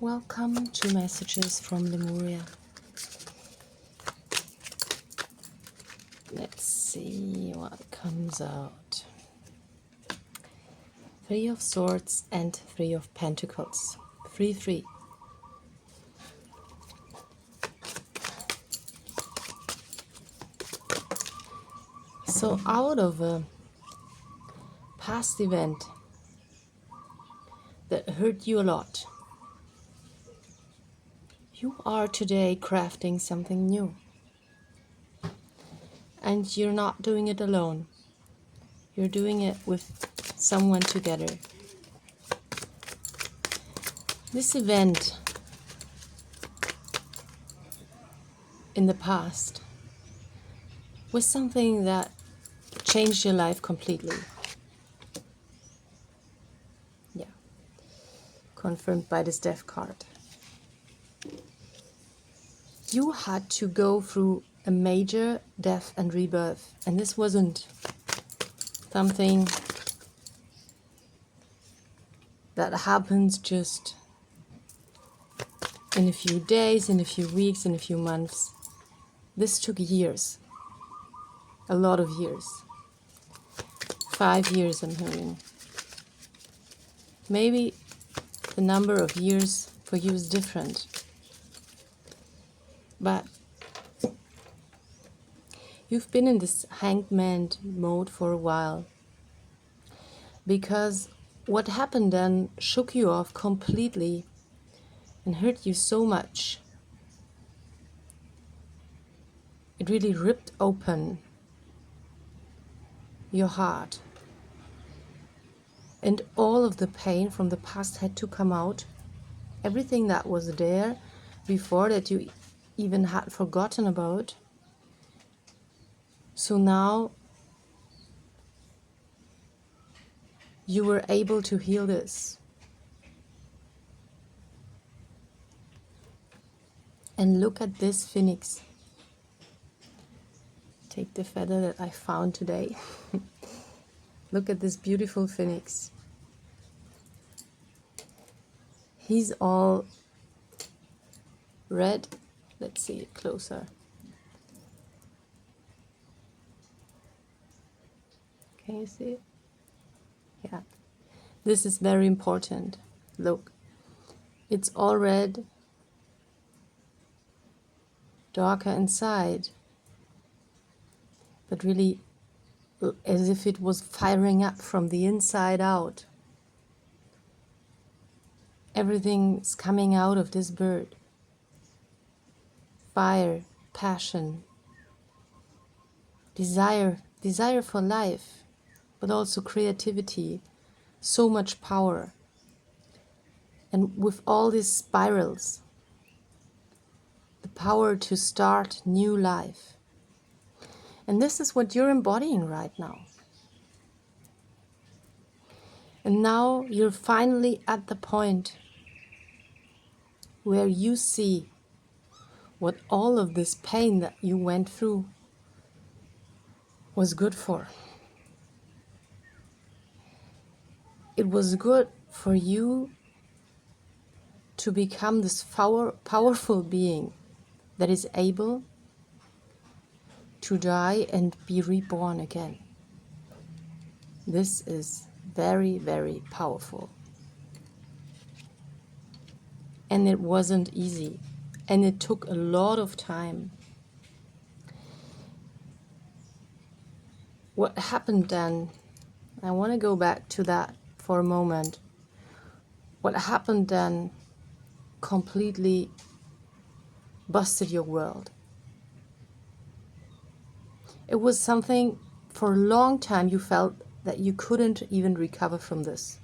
Welcome to Messages from Lemuria. Let's see what comes out. 3 of Swords and 3 of Pentacles. 3-3. So out of a past event that hurt you a lot, you are today crafting something new. And you're not doing it alone. You're doing it with someone together. This event in the past was something that changed your life completely. Yeah. Confirmed by this Death card. You had to go through a major death and rebirth, and this wasn't something that happens just in a few days, in a few weeks, in a few months. This took years, a lot of years. 5 years, I'm hearing. Maybe the number of years for you is different, but you've been in this hanged man mode for a while, because what happened then shook you off completely and hurt you so much. It really ripped open your heart. And all of the pain from the past had to come out. Everything that was there before that you even had forgotten about. So now you were able to heal this. And look at this phoenix. Take the feather that I found today. Look at this beautiful phoenix. He's all red. Let's see it closer. Can you see it? Yeah. This is very important. Look. It's all red. Darker inside. But really as if it was firing up from the inside out. Everything's coming out of this bird. Fire, passion, desire for life, but also creativity, so much power. And with all these spirals, the power to start new life. And this is what you're embodying right now. And now you're finally at the point where you see what all of this pain that you went through was good for. It was good for you to become this powerful being that is able to die and be reborn again. This is very, very powerful. And it wasn't easy. And it took a lot of time. What happened then, I want to go back to that for a moment. What happened then completely busted your world. It was something for a long time you felt that you couldn't even recover from this.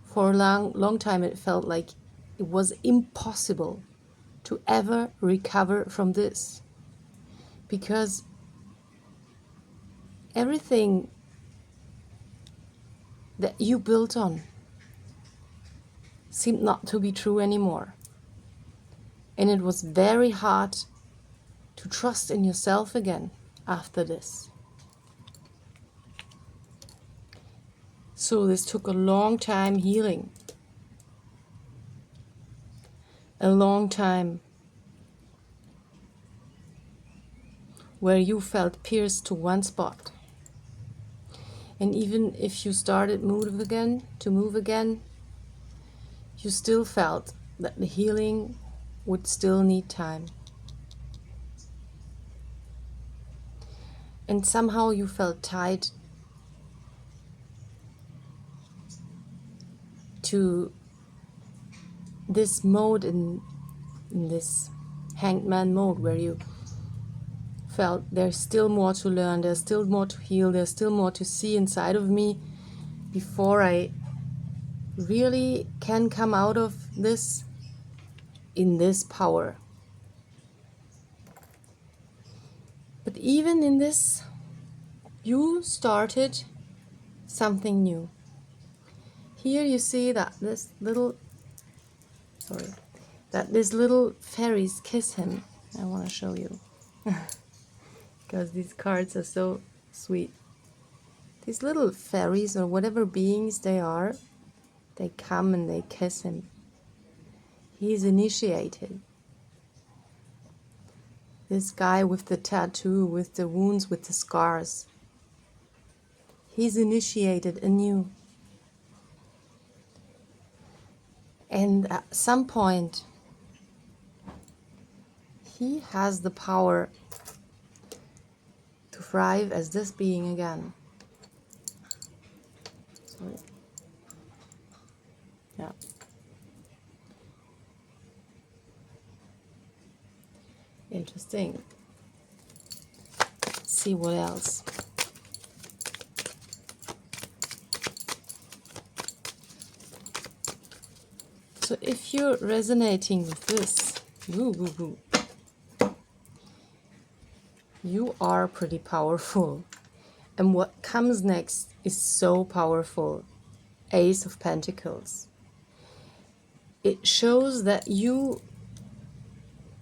For a long time it felt like it was impossible to ever recover from this. Because everything that you built on seemed not to be true anymore. And it was very hard to trust in yourself again after this. So this took a long time healing. a long time where you felt pierced to one spot. And even if you started move again, you still felt that the healing would still need time. And somehow you felt tied to this mode, in this hanged man mode, where you felt there's still more to learn, there's still more to heal, there's still more to see inside of me before I really can come out of this in this power. But even in this, you started something new. Here you see that this little fairies kiss him. I want to show you because these cards are so sweet. These little fairies, or whatever beings they are, they come and they kiss him. He's initiated. This guy with the tattoo, with the wounds, with the scars, he's initiated anew. And at some point, he has the power to thrive as this being again. Sorry. Yeah. Interesting. Let's see what else. So if you're resonating with this, you are pretty powerful. And what comes next is so powerful. Ace of Pentacles. It shows that you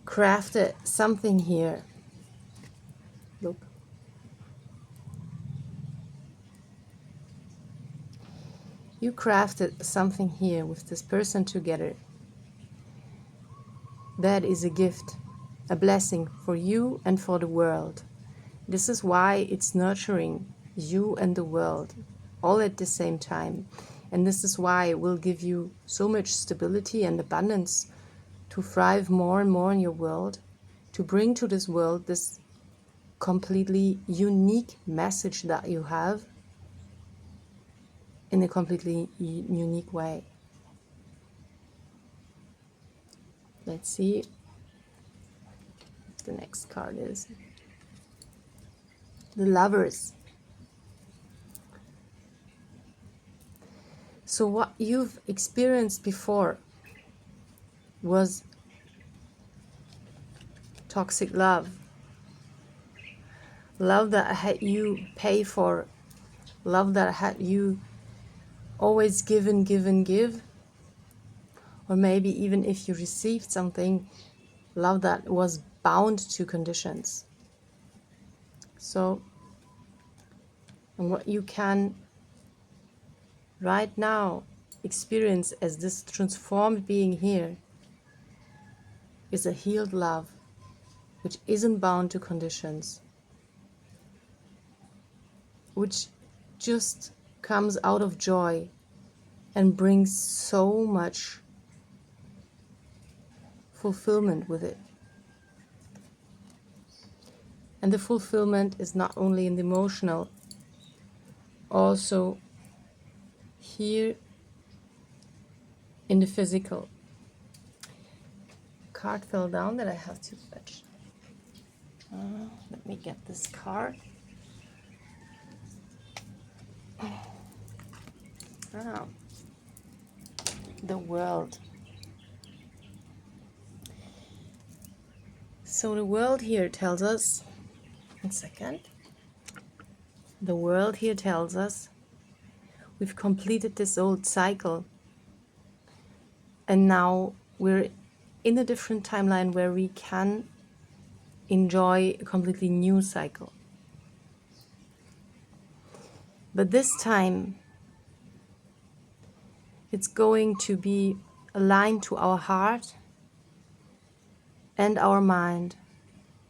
crafted something here. Look. You crafted something here with this person together. That is a gift, a blessing for you and for the world. This is why it's nurturing you and the world all at the same time. And this is why it will give you so much stability and abundance to thrive more and more in your world, to bring to this world this completely unique message that you have in a completely unique way. Let's see what the next card is. The Lovers. So what you've experienced before was toxic love. Love that had you pay for. Love that had you always give and give and give. Or maybe even if you received something, love that was bound to conditions. So, and what you can right now experience as this transformed being here is a healed love, which isn't bound to conditions, which just comes out of joy and brings so much fulfillment with it. And the fulfillment is not only in the emotional, also here in the physical. Card fell down that I have to fetch. Let me get this card. The world. So the world here tells us, one second. The world here tells us we've completed this old cycle. And now we're in a different timeline where we can enjoy a completely new cycle. But this time, it's going to be aligned to our heart and our mind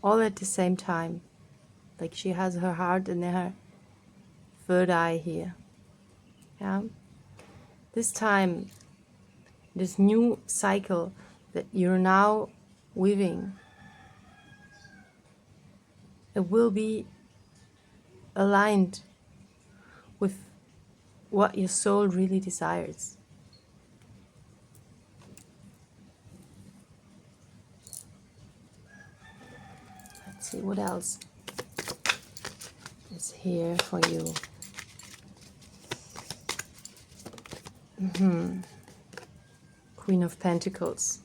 all at the same time. Like she has her heart and her third eye here. Yeah. This time, this new cycle that you're now weaving, it will be aligned with what your soul really desires. Let's see what else is here for you. Queen of Pentacles.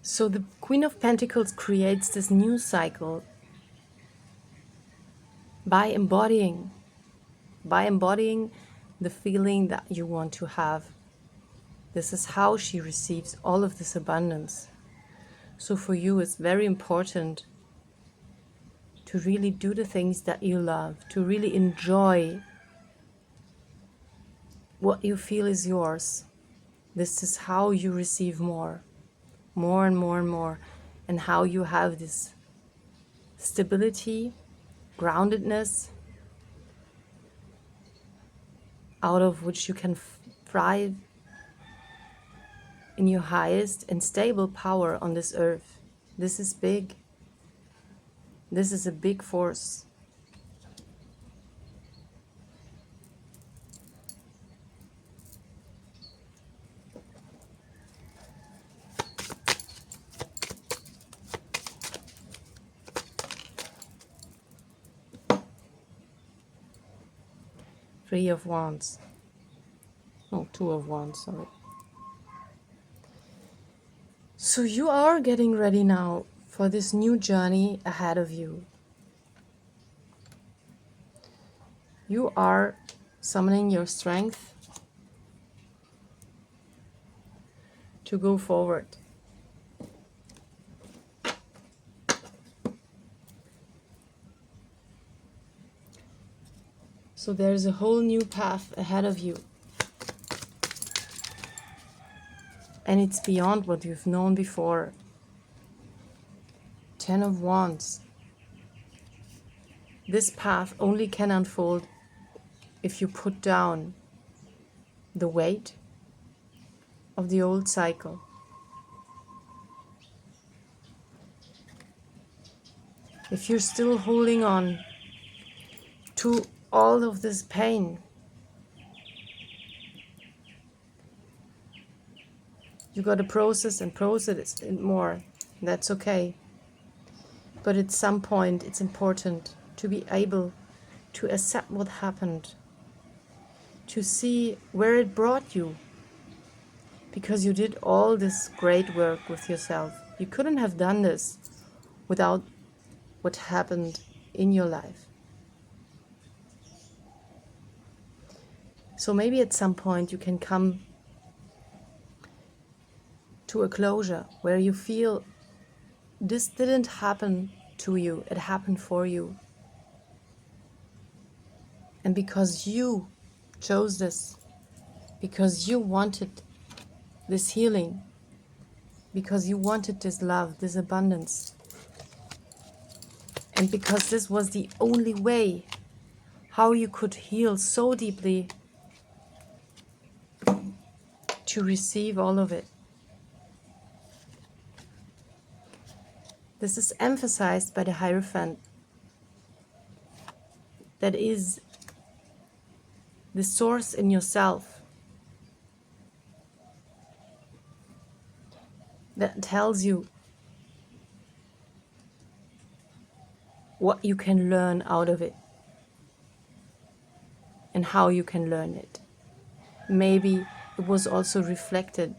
So the Queen of Pentacles creates this new cycle by embodying the feeling that you want to have. This is how she receives all of this abundance. So for you, it's very important to really do the things that you love, to really enjoy what you feel is yours. This is how you receive more and more and more, and how you have this stability, groundedness, out of which you can thrive in your highest and stable power on this earth. This is big. This is a big force. Three of Wands. Oh, Two of Wands, sorry. So you are getting ready now for this new journey ahead of you. You are summoning your strength to go forward. So there's a whole new path ahead of you. And it's beyond what you've known before. Ten of Wands. This path only can unfold if you put down the weight of the old cycle. If you're still holding on to all of this pain, you got to process it more. That's okay. But at some point, it's important to be able to accept what happened, to see where it brought you, because you did all this great work with yourself. You couldn't have done this without what happened in your life. So maybe at some point you can come to a closure where you feel this didn't happen to you, it happened for you. And because you chose this, because you wanted this healing, because you wanted this love, this abundance, and because this was the only way how you could heal so deeply to receive all of it. This is emphasized by the Hierophant, that is the source in yourself that tells you what you can learn out of it and how you can learn it. Maybe it was also reflected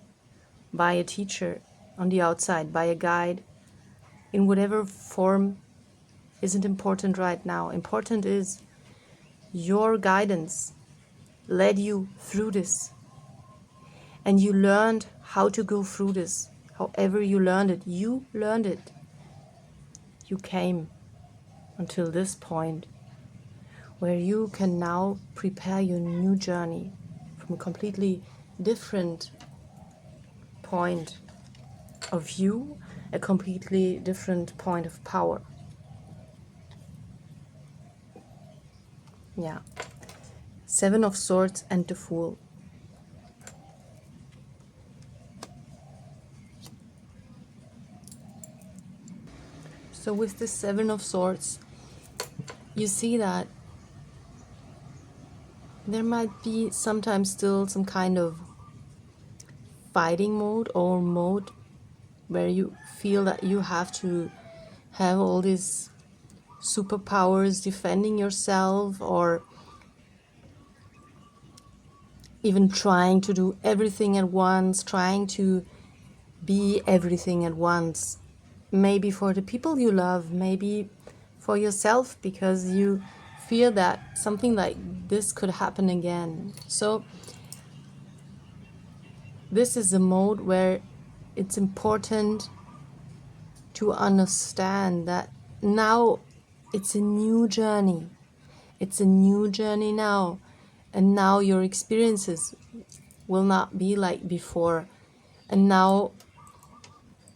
by a teacher on the outside, by a guide, in whatever form isn't important right now. Important is your guidance led you through this, and you learned how to go through this. However you learned it, you learned it. You came until this point where you can now prepare your new journey from a completely different point of view, a completely different point of power. Yeah. Seven of Swords and the Fool. So with the Seven of Swords, you see that there might be sometimes still some kind of fighting mode or mode where you feel that you have to have all these superpowers defending yourself, or even trying to do everything at once, trying to be everything at once. Maybe for the people you love, maybe for yourself, because you fear that something like this could happen again. So this is a mode where it's important to understand that now it's a new journey. It's a new journey now. And now your experiences will not be like before. And now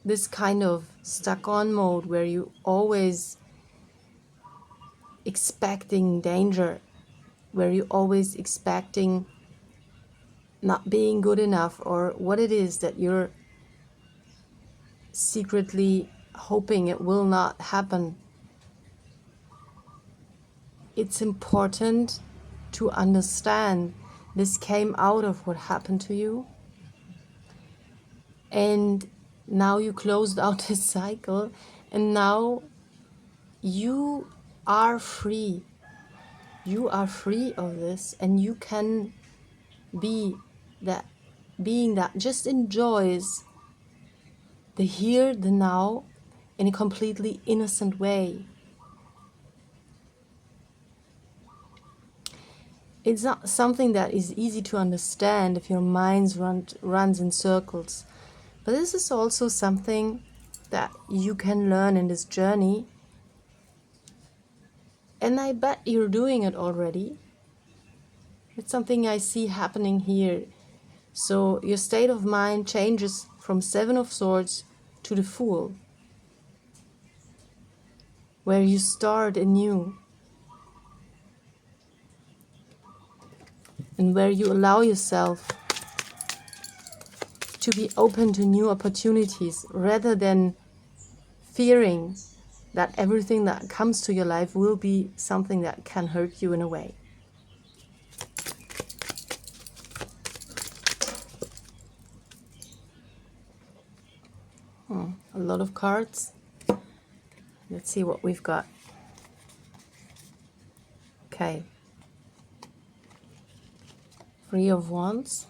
this kind of stuck on mode where you always expecting danger, where you always expecting not being good enough, or what it is that you're secretly hoping it will not happen. It's important to understand this came out of what happened to you, and now you closed out this cycle, and now you are free. You are free of this, and you can be that being that just enjoys the here, the now, in a completely innocent way. It's not something that is easy to understand if your mind runs in circles. But this is also something that you can learn in this journey. And I bet you're doing it already. It's something I see happening here. So your state of mind changes from Seven of Swords to the Fool, where you start anew and where you allow yourself to be open to new opportunities rather than fearing that everything that comes to your life will be something that can hurt you in a way. A lot of cards. Let's see what we've got. Okay. Three of Wands.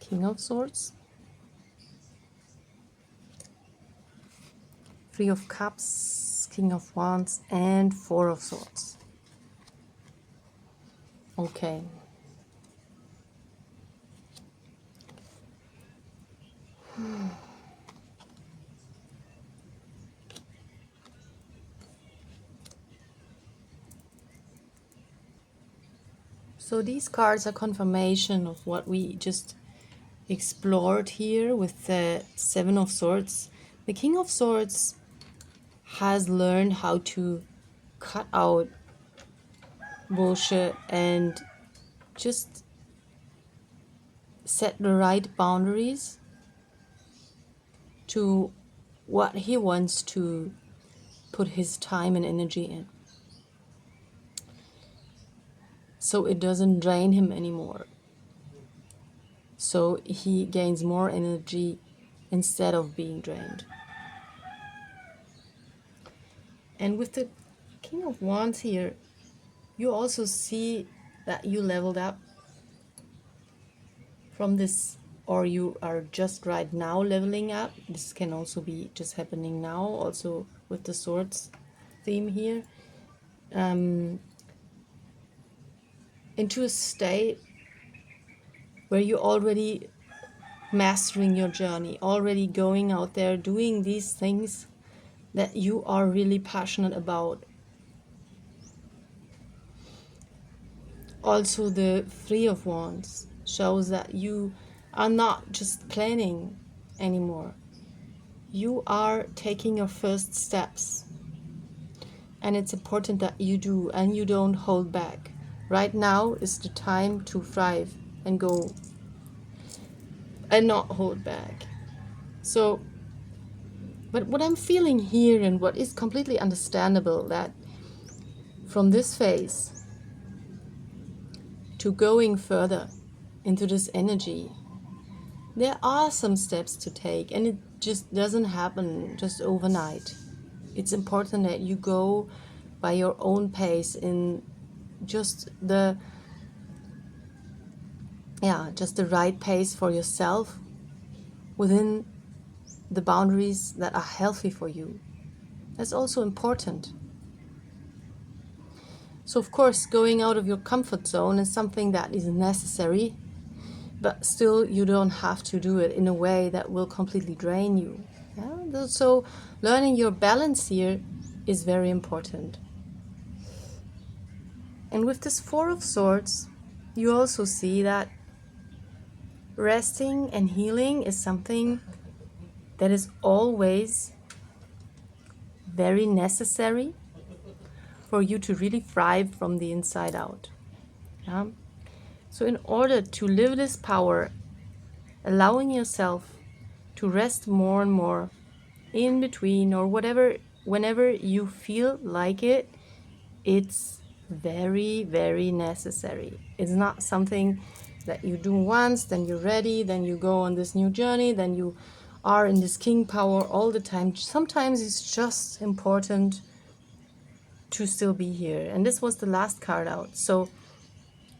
King of Swords. Three of Cups, King of Wands, and Four of Swords. Okay. So these cards are confirmation of what we just explored here with the Seven of Swords. The King of Swords has learned how to cut out bullshit and just set the right boundaries to what he wants to put his time and energy in, so it doesn't drain him anymore, so he gains more energy instead of being drained. And with the King of Wands here, you also see that you leveled up from this, or you are just right now leveling up. This can also be just happening now, also with the swords theme here, into a state where you're already mastering your journey, already going out there doing these things that you are really passionate about. Also the Three of Wands, shows that you are not just planning anymore. You are taking your first steps. And it's important that you do and you don't hold back. Right now is the time to thrive and go and not hold back. So, but what I'm feeling here and what is completely understandable, that from this phase to going further into this energy, there are some steps to take, and it just doesn't happen just overnight. It's important that you go by your own pace in just the just the right pace for yourself within the boundaries that are healthy for you. That's also important. So of course, going out of your comfort zone is something that is necessary, but still you don't have to do it in a way that will completely drain you. Yeah? So learning your balance here is very important. And with this Four of Swords, you also see that resting and healing is something that is always very necessary for you to really thrive from the inside out. Yeah? So in order to live this power, allowing yourself to rest more and more in between or whatever, whenever you feel like it, it's very, very necessary. It's not something that you do once, then you're ready, then you go on this new journey, then you are in this king power all the time. Sometimes it's just important to still be here. And this was the last card out. So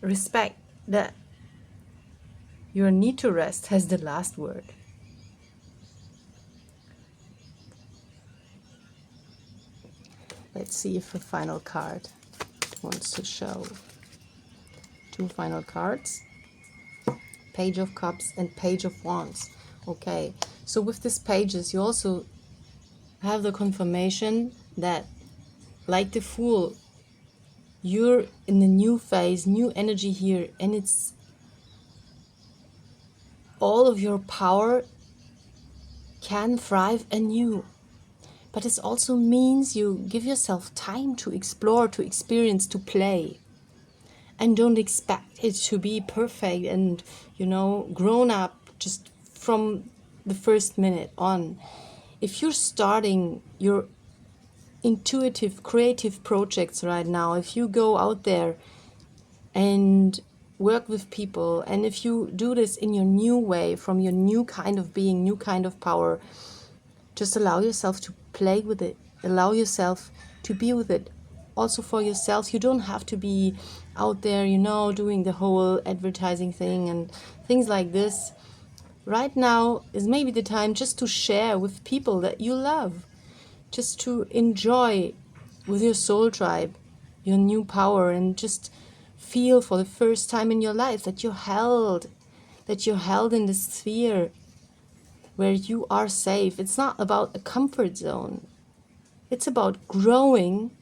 respect that your need to rest has the last word. Let's see if a final card wants to show. Two final cards. Page of Cups and Page of Wands. Okay, so with these pages you also have the confirmation that, like the Fool, you're in the new phase, new energy here, and it's all of your power can thrive anew. But it also means you give yourself time to explore, to experience, to play. And don't expect it to be perfect and, grown up just from the first minute on. If you're starting your intuitive, creative projects right now, if you go out there and work with people, and if you do this in your new way, from your new kind of being, new kind of power, just allow yourself to play with it. Allow yourself to be with it. Also for yourself, you don't have to be out there, doing the whole advertising thing and things like this. Right now is maybe the time just to share with people that you love. Just to enjoy with your soul tribe your new power, and just feel for the first time in your life that you're held in this sphere where you are safe. It's not about a comfort zone. It's about growing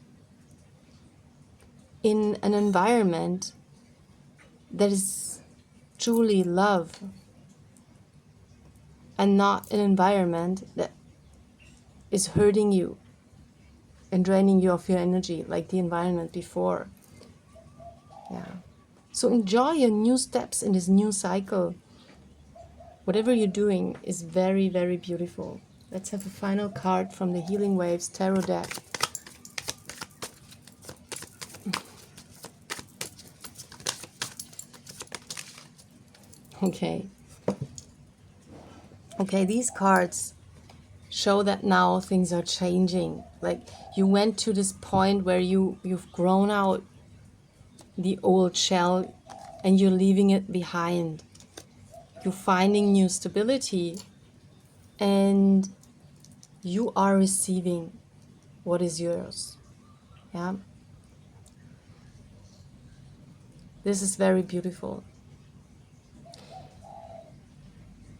in an environment that is truly love, and not an environment that is hurting you and draining you of your energy like the environment before. Yeah. So enjoy your new steps in this new cycle. Whatever you're doing is very, very beautiful. Let's have a final card from the Healing Waves Tarot deck. Okay. Okay, these cards show that now things are changing. Like, you went to this point where you've grown out the old shell and you're leaving it behind. You're finding new stability, and you are receiving what is yours. Yeah. This is very beautiful.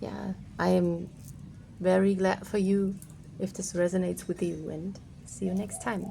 Yeah, I am very glad for you if this resonates with you, and see you next time.